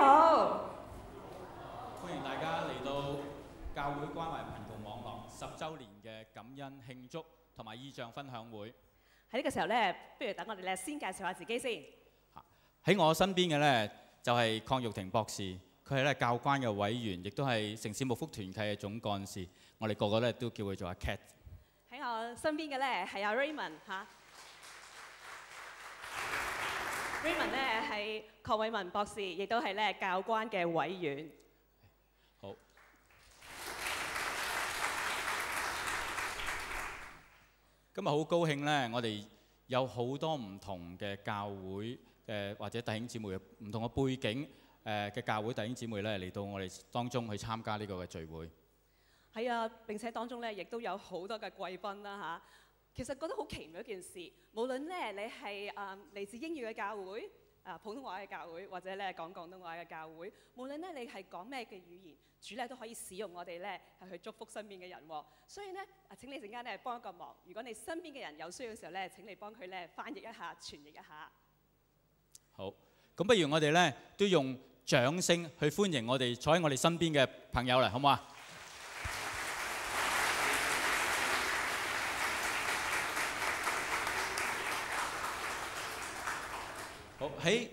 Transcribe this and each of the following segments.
好，歡迎大家嚟到教會關懷貧窮網絡10週年嘅感恩慶祝同埋異象分享會。喺呢個時候咧，不如等我哋咧先介紹下自己先。喺我身邊嘅咧就係鄺玉婷博士，佢係咧教關嘅委員，亦都係城市牧福團契嘅總幹事。我哋個個咧都叫佢做阿 Cat。喺我身邊嘅咧係阿 Raymond 嚇。Raymond 咧係鄺偉文博士，亦都係咧教關嘅委員。好。今日好高興咧，我哋有好多唔同嘅教會或者弟兄姊妹唔同嘅背景嘅教會弟兄姊妹咧嚟到我哋當中去參加呢個嘅聚會。係啊，並且當中咧亦都有好多嘅貴賓啦嚇。其實覺得好奇妙一件事，無論咧你係嚟自英語嘅教會、普通話嘅教會，或者咧講廣東話嘅教會，無論咧你係講咩嘅語言，主咧都可以使用我哋咧係去祝福身邊嘅人喎。所以咧請你陣間咧幫一個忙，如果你身邊嘅人有需要嘅時候咧，請你幫佢咧翻譯一下、傳譯一下。好，咁不如我哋咧都用掌聲去歡迎我哋坐喺我哋身邊嘅朋友嚟，好唔好啊？好，喺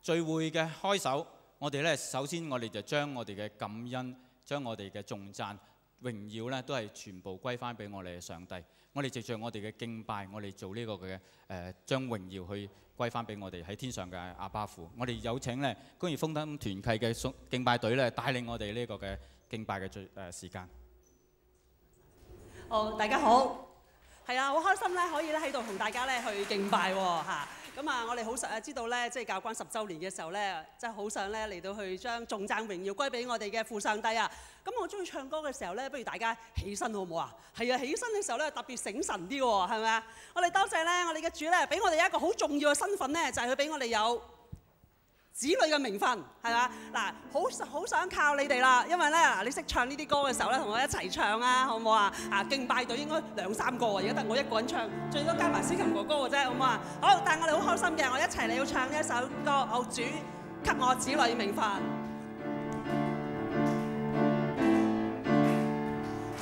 聚會嘅開首，我哋咧首先我哋就將我哋嘅感恩、將我哋嘅頌讚、榮耀咧，都係全部歸翻俾我哋嘅上帝。我哋藉著我哋嘅敬拜，我哋做呢個嘅將榮耀去歸翻俾我哋喺天上嘅阿爸父。我哋有請咧工業福音團契嘅敬拜隊咧帶領我哋呢個嘅敬拜嘅時間。好，大家好。係啊，好開心咧，可以咧喺度同大家咧去敬拜喎嚇。咁啊，我哋好實知道咧，即係教關10週年嘅時候咧，真係好想咧嚟到去將頌讚榮耀歸俾我哋嘅父上帝啊！咁我中意唱歌嘅時候咧，不如大家起身好唔好啊？係啊，起身嘅時候咧特別醒神啲喎，係咪啊？我哋多謝咧，我哋嘅主咧俾我哋一個好重要嘅身份咧，就係佢俾我哋有子女嘅名分，係嘛？嗱，好想靠你哋啦，因為咧嗱，你識唱呢啲歌嘅時候咧，同我一齊唱啊，好唔好啊？敬拜隊應該2、3個啊，而家得我一個人唱，最多加埋司琴哥哥嘅啫，好唔好啊？好，但係我哋好開心嘅，我一齊嚟要唱呢一首歌，我主給我子女名分。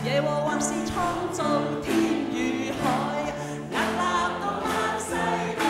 耶和華是創造天與海，屹立到萬世代。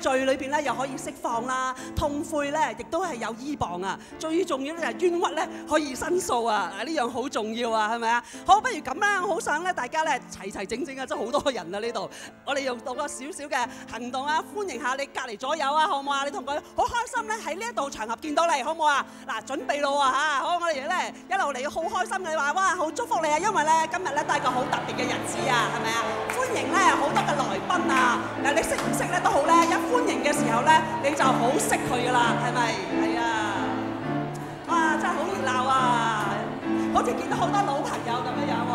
罪裏邊咧又可以釋放啦，痛悔咧亦都係有依傍啊！最重要咧就係冤屈咧可以申訴啊！呢樣好重要啊，係咪啊？好，不如咁啦，我好想咧大家咧齊齊整整啊，真係好多人啊呢度！我哋用到個少少嘅行動啊，歡迎下你隔離左右啊，好唔好啊？你同佢好開心咧喺呢一度場合見到你，好唔好啊？嗱，準備咯嚇！好，我哋咧一路嚟好開心嘅話，哇，好祝福你啊！因為咧今日咧都係個好特別嘅日子啊，係咪啊？歡迎咧好多嘅來賓啊！嗱，你識唔識咧都好咧，一歡迎嘅時候咧，你就好識佢噶啦，係咪？係啊！哇，真係好熱鬧啊！好似見到好多老朋友咁樣樣喎。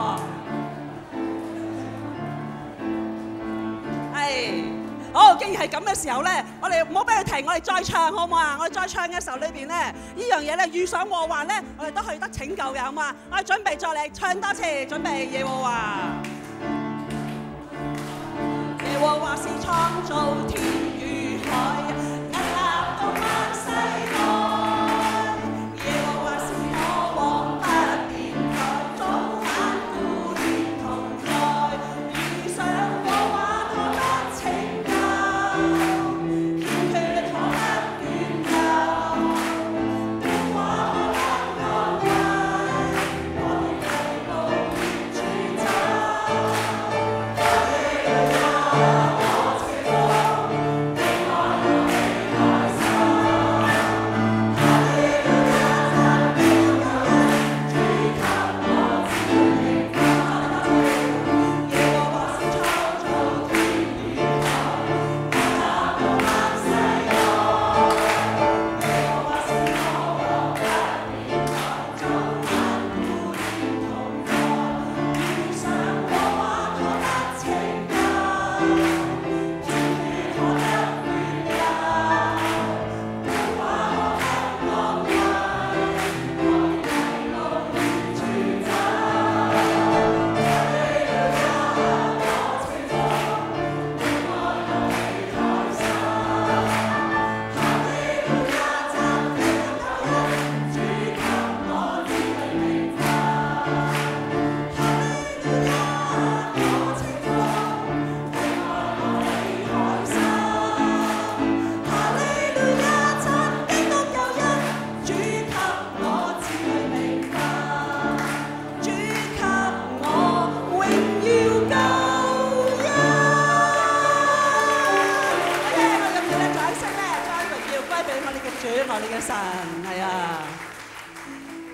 係，好，好，既然係咁嘅時候咧，我哋唔好俾佢停，我哋再唱好唔好啊？我哋再唱嘅時候裏邊咧，呢樣嘢咧遇上禍患咧，我哋都可以得拯救嘅，好唔好啊？我哋準備再嚟唱多次，準備耶和華。耶和華是創造天與海，屹立到萬世代。耶和華是我王不變改，早晚固然同在。遇上禍患可得拯救，欠缺可得援救，變化可得安慰，我哋為路遠處走。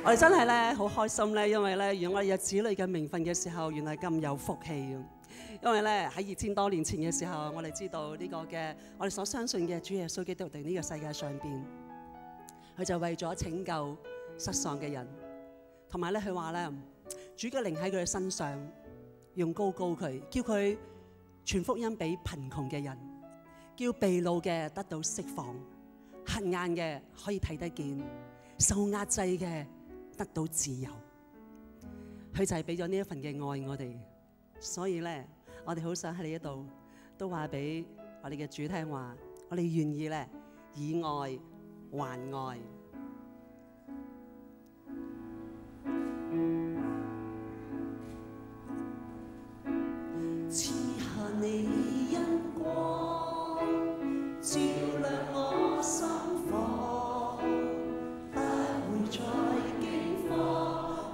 我哋真係咧好開心咧，因為咧，原來我哋有子女嘅名分嘅時候，原來咁有福氣嘅。因為咧喺2000多年前嘅時候，我哋知道呢個嘅我哋所相信嘅主耶穌基督喺呢個世界上邊，佢就為咗拯救失喪嘅人，同埋咧佢話咧主嘅靈喺佢嘅身上，用高佢，叫佢傳福音俾貧窮嘅人，叫被擄嘅得到釋放，瞎眼嘅可以睇得見，受壓制嘅得到自由。佢就係俾咗呢一份嘅愛我哋，所以咧我哋好想喺呢一度都話俾我哋嘅主聽話，我哋願意咧以愛還愛。賜下你恩光，照亮我心房，不會再驚慌，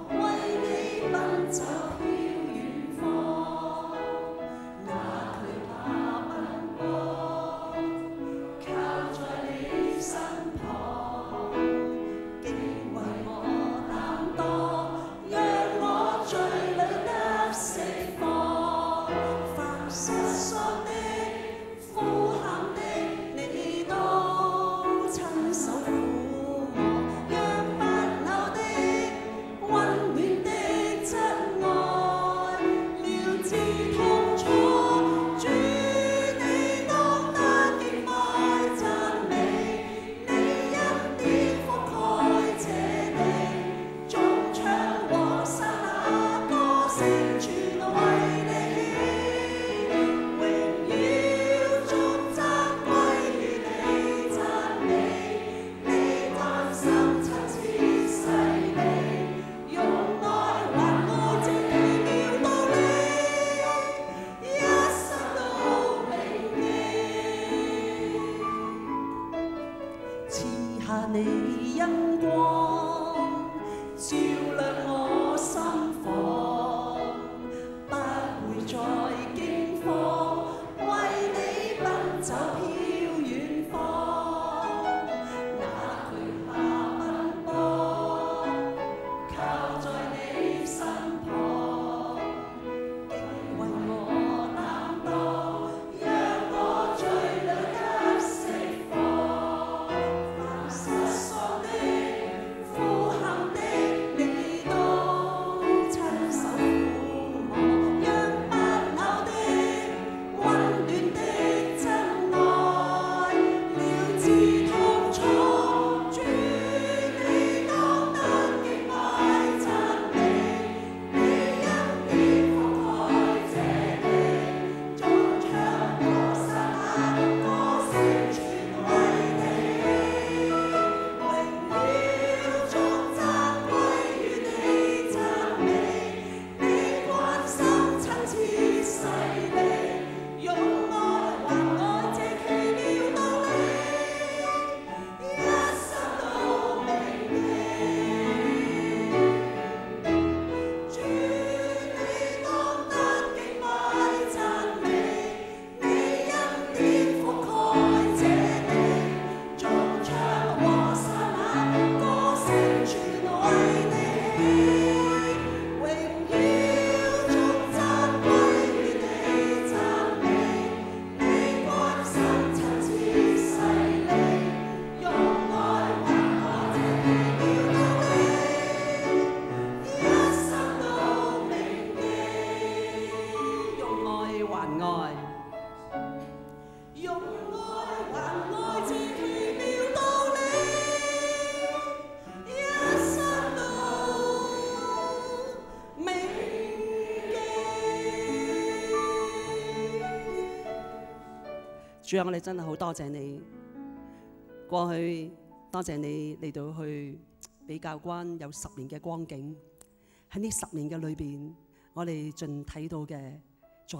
為你奔走飄遠方，哪懼怕奔波，靠在你身旁。愛。用愛還愛這奇妙道理，一生都銘記。主啊，我哋真係好多謝你，過去多謝你嚟到去比較關有10年嘅光景，喺呢10年嘅裏邊，我哋盡睇到嘅在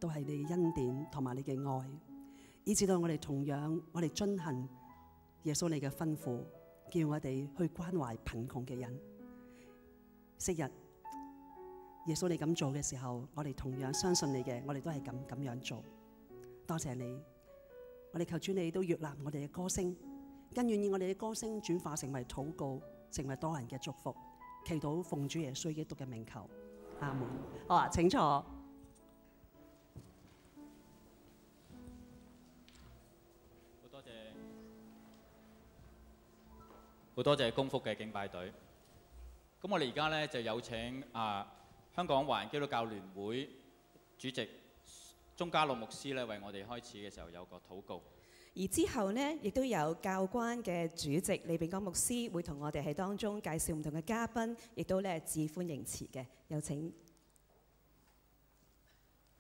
都係你恩典同埋你嘅愛，以至到我哋同樣我哋遵行耶穌你嘅吩咐，叫我哋去關懷貧窮嘅人。昔日耶穌你咁做嘅時候，我哋同樣相信你嘅，我哋都係咁樣做。多謝你，我哋求主你都悅納我哋嘅歌聲，更願意我哋嘅歌聲轉化成為禱告，成為多人嘅祝福。祈禱奉主耶穌基督嘅名求，阿門。好啊，請坐。好多謝功福嘅敬拜隊。咁我哋而家咧就有請香港華人基督教聯會主席鍾嘉樂牧師咧，為我哋開始嘅時候有個禱告。而之後呢，亦都有教關嘅主席李炳江牧師會同我哋喺當中介紹唔同嘅嘉賓，亦都咧致歡迎詞嘅。有請。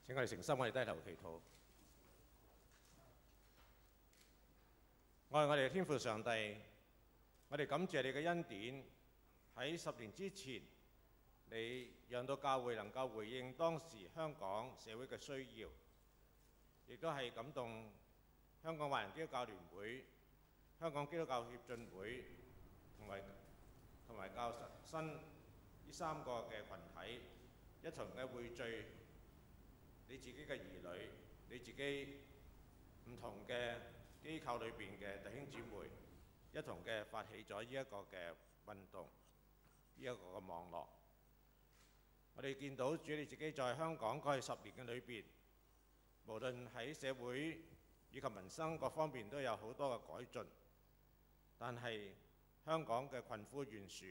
請我哋誠心，我哋低頭祈禱。愛我哋嘅天父上帝，我哋感謝你嘅恩典。喺10年之前，你讓到教會能夠回應當時香港社會嘅需要，亦都係感動香港華人基督教聯會、香港基督教協進會同埋教新呢3個嘅群體一同嘅匯聚你自己嘅兒女，你自己唔同嘅機構裏邊嘅弟兄姊妹，一同嘅發起咗呢一個嘅運動，呢一個嘅網絡。我哋見到主你自己在香港過去10年嘅裏邊，無論喺社會以及民生各方面都有好多嘅改進，但係香港嘅貧富懸殊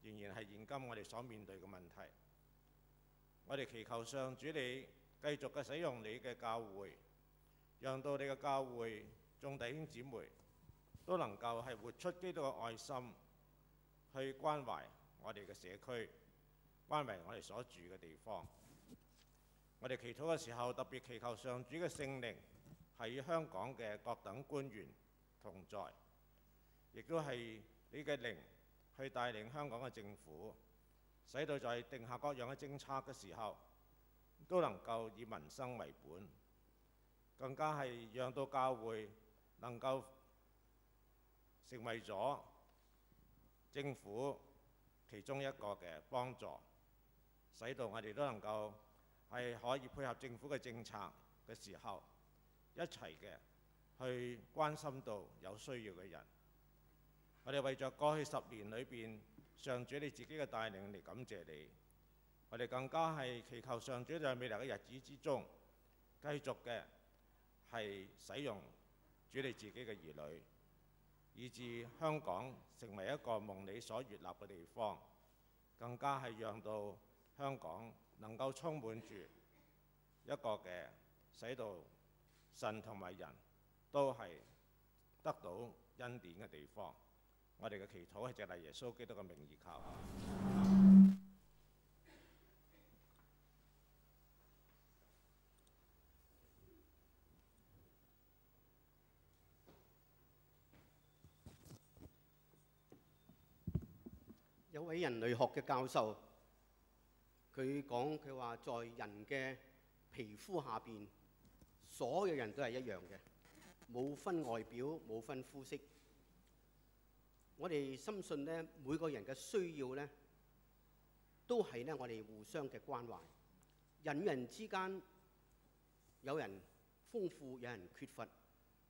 仍然係現今我哋所面對嘅問題。我哋祈求上主你繼續嘅使用你嘅教會，讓到你嘅教會眾弟兄姊妹都能夠係活出基督嘅愛心，去關懷我哋嘅社區，關懷我哋所住嘅地方。我哋祈禱嘅時候，特別祈求上主嘅聖靈係與香港嘅各等官員同在，亦都係你嘅靈去帶領香港嘅政府，使到在定下各樣嘅政策嘅時候，都能夠以民生為本，更加係讓到教會能夠成為咗政府其中一個嘅幫助，使到我哋都能夠係可以配合政府嘅政策嘅時候，一齊嘅去關心到有需要嘅人。我哋為咗過去10年裏邊上主你自己嘅帶領嚟感謝你，我哋更加係祈求上主在未來嘅日子之中，繼續嘅係使用主你自己嘅兒女，以致香港成為一個蒙你所悅納嘅地方，更加係讓到香港能夠充滿住一個嘅使到神同埋人都係得到恩典嘅地方。我哋嘅祈禱係藉著耶穌基督嘅名義求。有位人類學嘅教授，佢話在人嘅皮膚下邊，所有人都係一樣嘅，冇分外表，冇分膚色。我哋深信咧，每個人嘅需要咧，都係咧我哋互相嘅關懷。人與人之間，有人豐富，有人缺乏，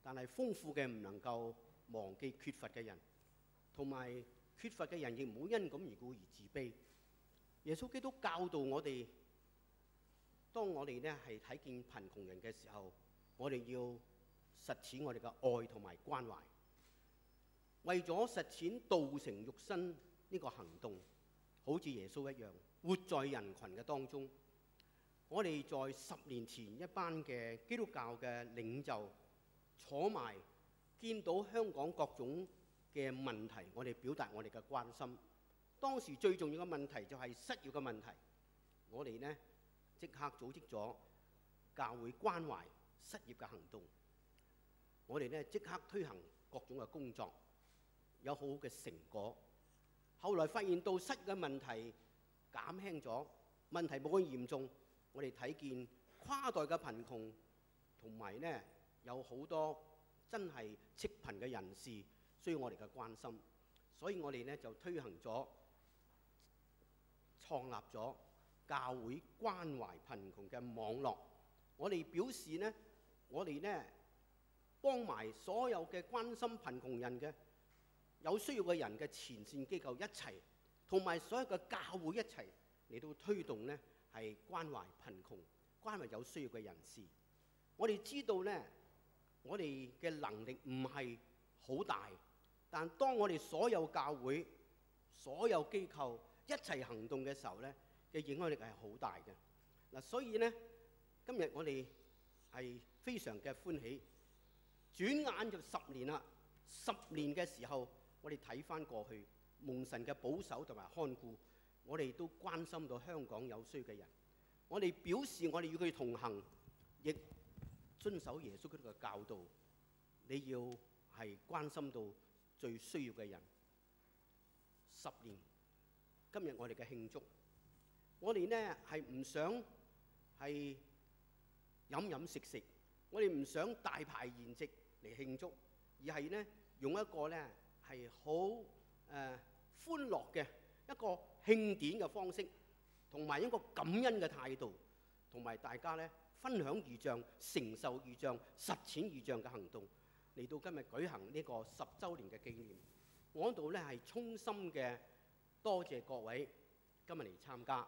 但係豐富嘅唔能夠忘記缺乏嘅人，同埋缺乏嘅人亦唔好因咁而故而自卑。耶穌基督教導我哋，當我哋咧係睇見貧窮人嘅時候，我哋要實踐我哋嘅愛同埋關懷。為咗實踐道成肉身呢個行動，好似耶穌一樣活在人群嘅當中，我哋在10年前一班嘅基督教嘅領袖坐埋，見到香港各種嘅問題，我哋表達我哋嘅關心。當時最重要嘅問題就係失業嘅問題，我哋呢即刻組織咗教會關懷失業嘅行動。我哋呢即刻推行各種嘅工作，有好好嘅成果。後來發現到失業嘅問題減輕咗，問題冇咁嚴重。我哋睇見跨代嘅貧窮，同埋呢有好多真係赤貧嘅人士需要我哋嘅關心，所以我哋呢就推行咗創立咗教會關懷貧窮嘅網絡。我哋表示呢，我哋呢幫埋所有嘅關心貧窮人嘅有需要嘅人嘅前線機構一齊，同埋所有嘅教會一齊嚟到推動呢係關懷貧窮、關懷有需要嘅人士。我哋知道呢，我哋嘅能力唔係好大，但當我哋所有教會、所有機構一齊行動嘅時候呢，嘅影響力係好大嘅。嗱，所以呢，今日我哋係非常嘅歡喜。轉眼就10年啦，10年嘅時候，我哋睇翻過去，蒙神嘅保守同埋看顧，我哋都關心到香港有需要嘅人。我哋表示我哋與佢同行，亦遵守耶穌基督嘅教導。你要係關心到最需要嘅人。10年，今日我哋嘅慶祝，我哋呢係唔想係飲飲食食，我哋唔想大排筵席嚟慶祝，而係呢用一個呢係好歡樂嘅一個慶典嘅方式，同埋一個感恩嘅態度，同埋大家呢分享異象、承受異象、實踐異象嘅行動，嚟到今日舉行呢個10週年嘅紀念。我嗰度呢係衷心嘅多謝各位今日嚟參加，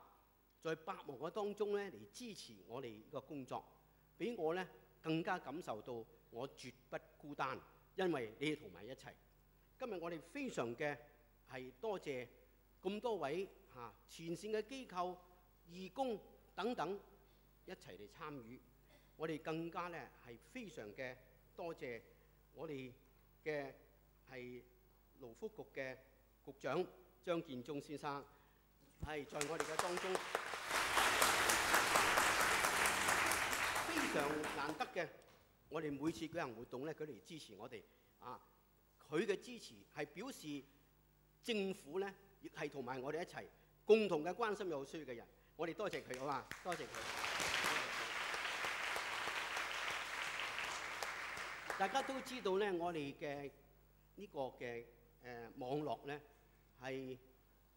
在百忙嘅當中呢嚟支持我哋呢個工作，俾我呢更加感受到我絕不孤單，因為你哋同埋一齊。今日我哋非常嘅係多謝咁多位前線嘅機構、義工等等一齊嚟參與。我哋更加呢係非常嘅多謝我哋嘅係勞福局嘅局長張建宗先生，係在我哋嘅當中非常難得嘅。我哋每次舉行活動咧，佢嚟支持我哋佢嘅支持係表示政府咧，亦係同埋我哋一齊共同嘅關心有需要嘅人。我哋多謝佢，好嘛？多謝佢。大家都知道咧，我哋嘅呢個嘅網絡咧，係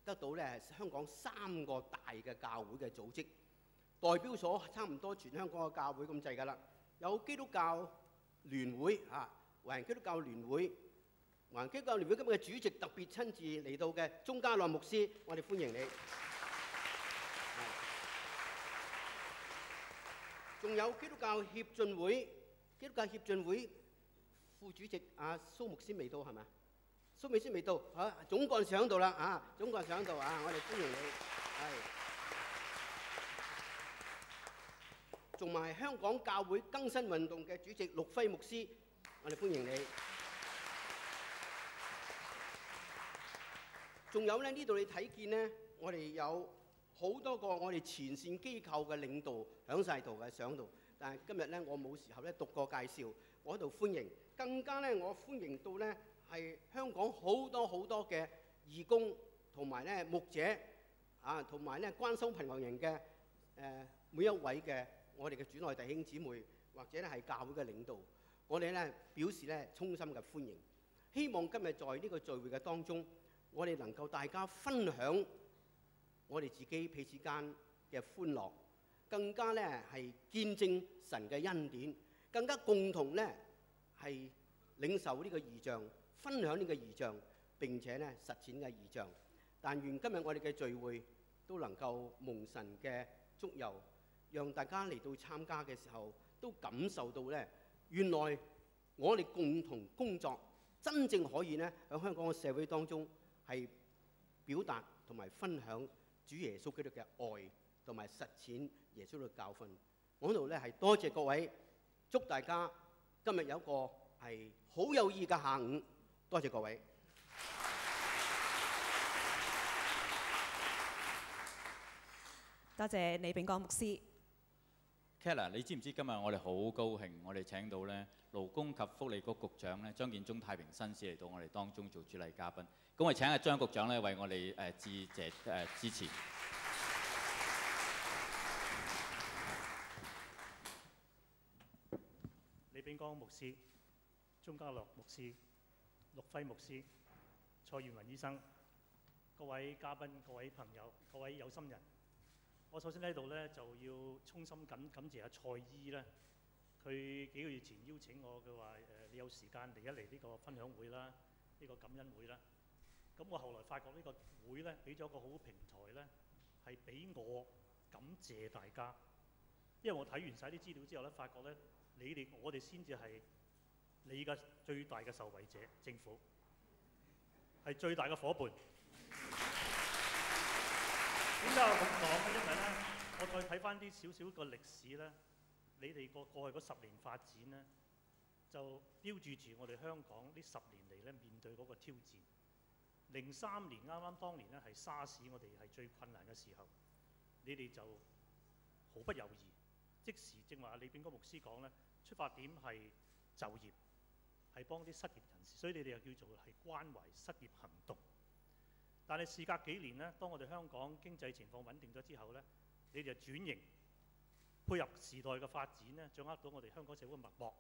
得到咧香港3個大嘅教會嘅組織，代表咗差唔多全香港嘅教會咁滯㗎啦。有基督教聯會華人基督教聯會，華人基督教聯會今日嘅主席特別親自嚟到嘅鍾家樂牧師，我哋歡迎你。仲有基督教協進會，基督教協進會副主席蘇牧師未到係咪？蘇牧師未到總幹事喺度啦總幹事喺度我哋歡迎你。仲埋香港教會更新運動嘅主席陸輝牧師，我哋歡迎你。仲有咧，呢度你睇見呢，我哋有好多個我哋前線機構嘅領導響晒度嘅上度，但係今日呢，我冇時候咧讀過介紹，我喺度歡迎，更加呢，我歡迎到呢係香港好多嘅義工同埋呢牧者同埋呢關心貧窮人嘅每一位嘅我哋嘅主內弟兄姊妹，或者咧係教會嘅領導，我哋咧表示咧衷心嘅歡迎。希望今日在呢個聚會嘅當中，我哋能夠大家分享我哋自己彼此間嘅歡樂，更加咧係見證神嘅恩典，更加共同咧係領受呢個異象，分享呢個異象，並且咧實踐嘅異象。但願今日我哋嘅聚會都能夠蒙神嘅祝佑，讓大家嚟到參加嘅時候都感受到咧，原來我哋共同工作真正可以咧喺香港嘅社會當中係表達同埋分享主耶穌基督嘅愛，同埋實踐耶穌嘅教訓。我喺度咧係多謝各位，祝大家今日有一個係好有意義嘅下午。多謝各位。多謝李炳光牧師。Keller， 你知唔知今日我哋好高興，我哋請到咧勞工及福利局局長咧張建宗太平紳士嚟到我哋當中做主禮嘉賓。咁我哋請阿張局長咧為我哋致謝支持。李炳光牧師、鐘家樂牧師、陸輝牧師、蔡元雲醫生、各位嘉賓、各位朋友、各位有心人。我首先喺度咧就要衷心感謝阿蔡醫咧，佢幾個月前邀請我，佢話你有時間嚟一嚟呢個分享會啦，呢個感恩會啦。咁我後來發覺呢個會咧俾咗個好平台咧，係俾我感謝大家，因為我睇完晒啲資料之後咧，發覺咧我哋先至係你嘅最大嘅受惠者，政府係最大嘅伙伴。點解我咁講咧？因為咧，我再睇翻啲少少個歷史咧，你哋過去嗰10年發展咧，就標誌住我哋香港呢10年嚟咧面對嗰個挑戰。03年啱當年咧係沙士，我哋係最困難嘅時候，你哋就毫不猶豫，即時正話李炳光牧師講咧，出發點係就業，係幫啲失業人士，所以你哋又叫做係關懷失業行動。但係事隔幾年呢，當我哋香港經濟情況穩定咗之後呢，你哋就轉型，配合時代嘅發展呢，掌握到我哋香港社會嘅脈搏，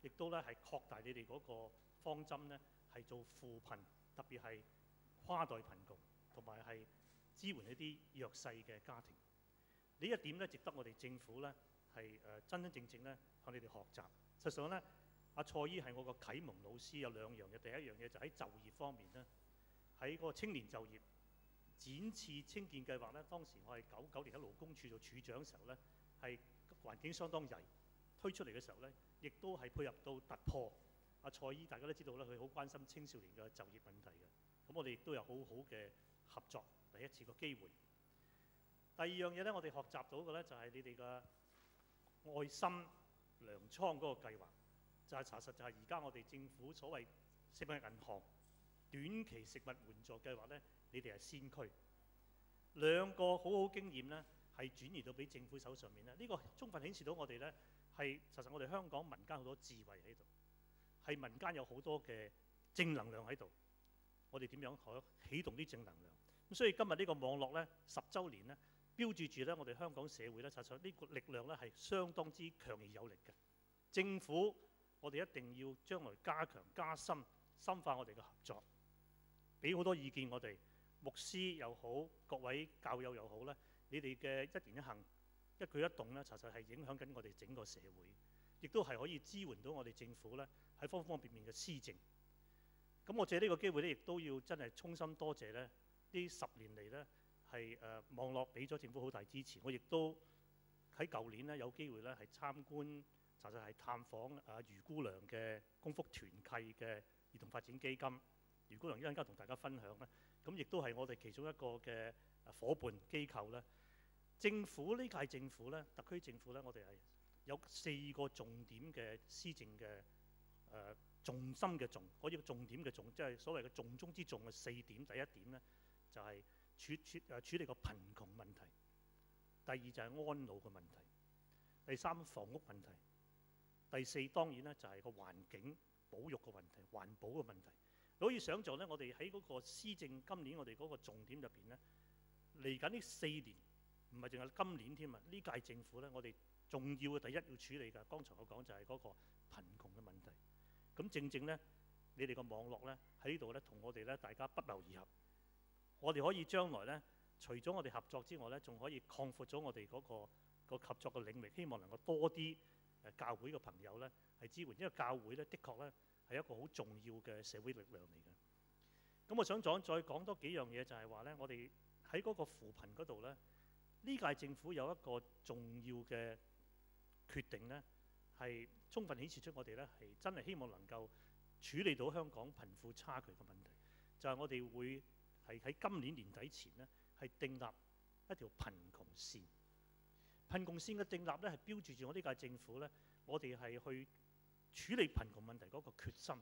亦都咧係擴大你哋嗰個方針呢，係做扶貧，特別係跨代貧窮，同埋係支援一啲弱勢嘅家庭。呢一點咧，值得我哋政府咧係真真正正咧向你哋學習。實際上咧，阿蔡醫係我個啟蒙老師，有2樣嘢。第一樣嘢就喺就業方面咧。喺個青年就業展翅青見計劃咧，當時我係99年喺勞工處做處長嘅時候咧，係環境相當曳，推出嚟嘅時候咧，亦都係配合到突破。阿蔡醫大家都知道咧，佢好關心青少年嘅就業問題嘅，咁我哋亦都有好好嘅合作，第一次個機會。第二樣嘢咧，我哋學習到嘅咧就係你哋嘅愛心糧倉嗰個計劃，就係查實就係而家我哋政府所謂食物銀行短期食物援助計劃咧，你哋係先驅。2個好好經驗咧，係轉移到俾政府手上面咧。呢個充分顯示到我哋咧係實我哋香港民間好多智慧喺度，係民間有好多嘅正能量喺度。我哋點樣可起動啲正能量？咁所以今日呢個網絡咧10週年咧，標誌住咧我哋香港社會咧，實呢個力量咧係相當之強而有力嘅。政府我哋一定要將來加強加深化我哋嘅合作。俾好多意見我哋，牧師又好，各位教友又好咧，你哋嘅一言一行、一舉一動咧，其實係影響緊我哋整個社會，亦都係可以支援到我哋政府咧喺方方面面嘅施政。咁我借呢個機會咧，亦都要真係衷心多謝咧，呢10年嚟咧係網絡俾咗政府好大支持。我亦都喺舊年咧有機會咧係參觀，其實係探訪余姑娘嘅公福團契嘅兒童發展基金。余姑娘一陣間同大家分享咧，咁亦都係我哋其中一個嘅夥伴機構咧。政府呢屆政府咧，特區政府咧，我哋係有4個重點嘅施政嘅重心嘅重，可以重點嘅重，即係所謂嘅重中之重嘅4點。第一點咧就係處理個貧窮問題，第二就係安老嘅問題，第3房屋問題，第4當然咧就係個環境保育嘅問題、環保嘅問題。你可以想像咧，我哋喺嗰個施政今年我哋嗰個重點入邊咧，嚟緊呢4年，唔係淨係今年添啊！呢屆政府咧，我哋重要嘅第一要處理嘅，剛才我講就係嗰個貧窮嘅問題。咁正正咧，你哋個網絡咧喺呢度咧，同我哋咧大家不謀而合。我哋可以將來咧，除咗我哋合作之外咧，仲可以擴闊咗我哋嗰個合作嘅領域，希望能夠多啲教會嘅朋友咧係支援，因為教會咧的確咧係一個好重要嘅社會力量嚟嘅。咁我想再講多幾樣嘢，就係話咧，我哋喺嗰個扶貧嗰度咧，呢屆政府有一個重要嘅決定咧，係充分顯示出我哋咧係真係希望能夠處理到香港貧富差距嘅問題。就係我哋會係喺今年年底前咧係訂立一條貧窮線。貧窮線嘅訂立咧係標誌住我呢屆政府咧，我哋係去處理貧窮問題嗰個決心、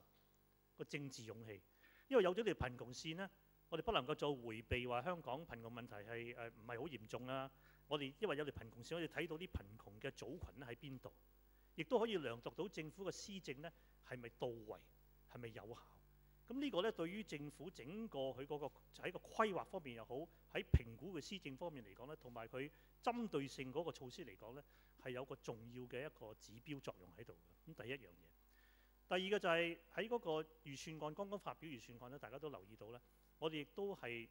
個政治勇氣。因為有咗條貧窮線呢，我哋不能夠再迴避話香港貧窮問題係唔係好嚴重啊。我哋因為有條貧窮線，我哋睇到啲貧窮嘅組群咧喺邊度，亦都可以量度到政府嘅施政咧係咪到位，係咪有效。咁呢個咧對於政府整個佢嗰個喺個規劃方面又好，喺評估嘅施政方面嚟講咧，同埋佢針對性嗰個措施嚟講咧，係有個重要嘅一個指標作用喺度嘅。咁第一樣嘢。第二個就係喺嗰個預算案剛剛發表預算案咧，大家都留意到咧，我哋亦都係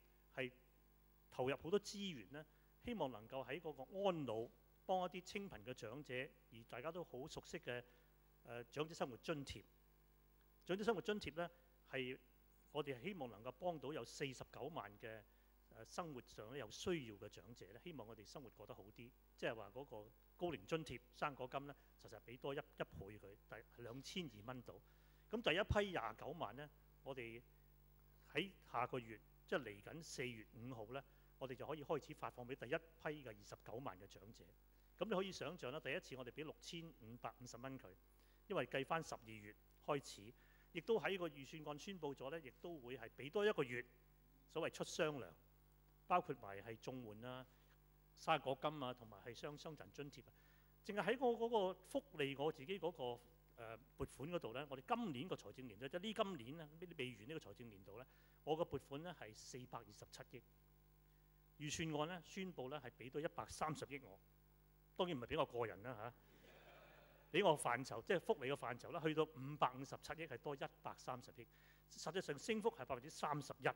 投入好多資源咧，希望能夠喺嗰個安老幫一啲清貧嘅長者，而大家都好熟悉嘅長者生活津貼。長者生活津貼咧係我哋希望能夠幫到有49萬嘅生活上咧有需要嘅長者咧，希望我哋生活過得好啲，即係話嗰個高齡津貼生果金咧，實俾多一倍佢，係2200蚊到。咁第一批29萬咧，我哋喺下個月，即係嚟緊4月5號咧，我哋就可以開始發放俾第一批嘅29萬嘅長者。咁你可以想像啦，第一次我哋俾6550蚊佢，因為計翻12月開始，亦都喺個預算案宣佈咗咧，亦都會係俾多1個月所謂出雙糧，包括埋係綜援啊、生果金啊，同埋係傷殘津貼啊。淨係喺我嗰個福利我自己嗰個撥款嗰度咧，我哋今年個財政年度，即係呢今年咧，呢未完呢個財政年度咧，我個撥款咧係427億。預算案咧宣佈咧係俾到130億我，當然唔係俾我個人啦嚇，俾我範疇，即係福利嘅範疇啦，去到557億係多130億，實際上升幅係31%。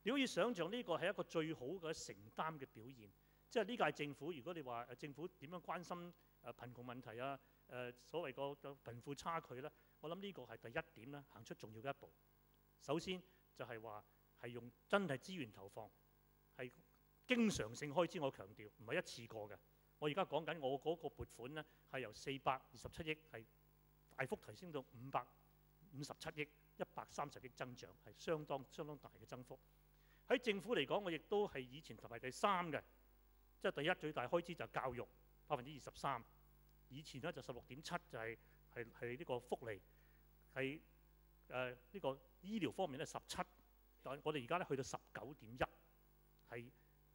你可以想像呢個係一個最好嘅承擔嘅表現。即係呢屆政府，如果你話政府點樣關心貧窮問題啊，所謂個貧富差距咧，我諗呢個係第一點咧，行出重要嘅一步。首先就係話係用真係資源投放，係經常性開支，我強調唔係一次過嘅。我而家講緊我嗰個撥款咧係由427億係大幅提升到557億，130億增長，係相當大嘅增幅。喺政府嚟講，我亦都係以前排第3嘅。即係第一最大開支就係教育23%，以前咧就16.7%就係呢個福利，係呢個醫療方面咧17%，但係我哋而家咧去到19.1%，係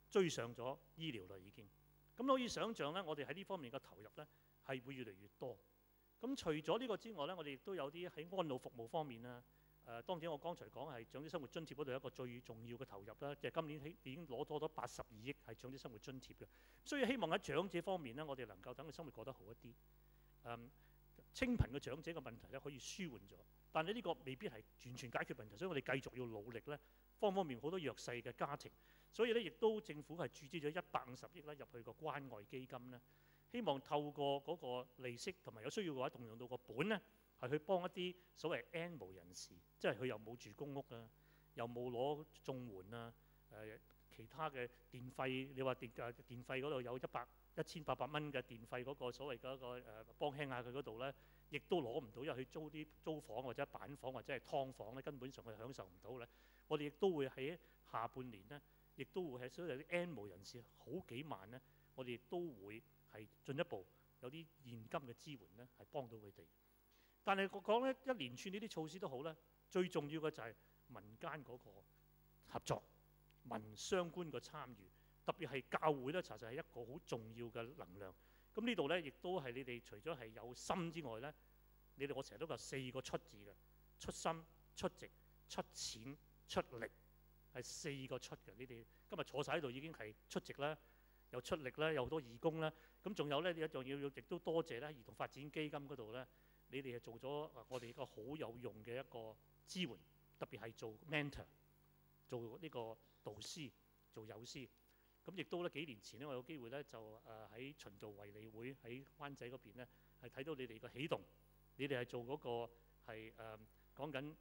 追上咗醫療啦已經。咁可以想像咧，我哋喺呢方面嘅投入咧係會越嚟越多。咁除咗呢個之外咧，我哋亦都有啲喺安老服務方面啦。當然我剛才講係長者生活津貼嗰度一個最重要嘅投入啦，即係今年已經攞多咗82億係長者生活津貼嘅，所以希望喺長者方面呢，我哋能夠等佢生活過得好一啲。清貧嘅長者嘅問題咧可以舒緩咗，但係呢個未必係完全解決問題，所以我哋繼續要努力咧，方方面面好多弱勢嘅家庭，所以咧亦都政府係注資咗150億咧入去個關愛基金咧，希望透過嗰個利息同埋有需要嘅話動用到個本咧。係去幫一啲所謂 N 無人士，即係佢又冇住公屋啊，又冇攞綜援啊，其他嘅電費，你話電費嗰度有1800蚊嘅電費嗰個所謂嗰個幫輕下佢嗰度咧，亦都攞唔到，因為佢租房或者板房或者係劏房咧，根本上佢享受唔到咧。我哋亦都會喺下半年咧，亦都會喺所有啲 N 無人士好幾萬咧，我哋亦都會係進一步有啲現金嘅支援咧，係幫到佢哋。但係講咧，一連串呢啲措施都好咧，最重要嘅就係民間嗰個合作、民相關嘅參與，特別係教會咧，查實係一個好重要嘅能量。咁呢度咧，亦都係你哋除咗係有心之外咧，你哋我成日都講4個出字嘅，出心、出席、出錢、出力，係4個出嘅。你哋今日坐晒喺度已經係出席啦，有出力啦，有好多義工啦。咁仲有咧，一樣要亦都多謝咧兒童發展基金嗰度咧。你哋係做咗我哋一個好有用嘅一個支援，特別係做 mentor， 做呢個導師，做友師。咁亦都咧幾年前咧，我有機會咧就喺循道衛理會喺灣仔嗰邊咧，係睇到你哋個起動。你哋係做嗰個係講緊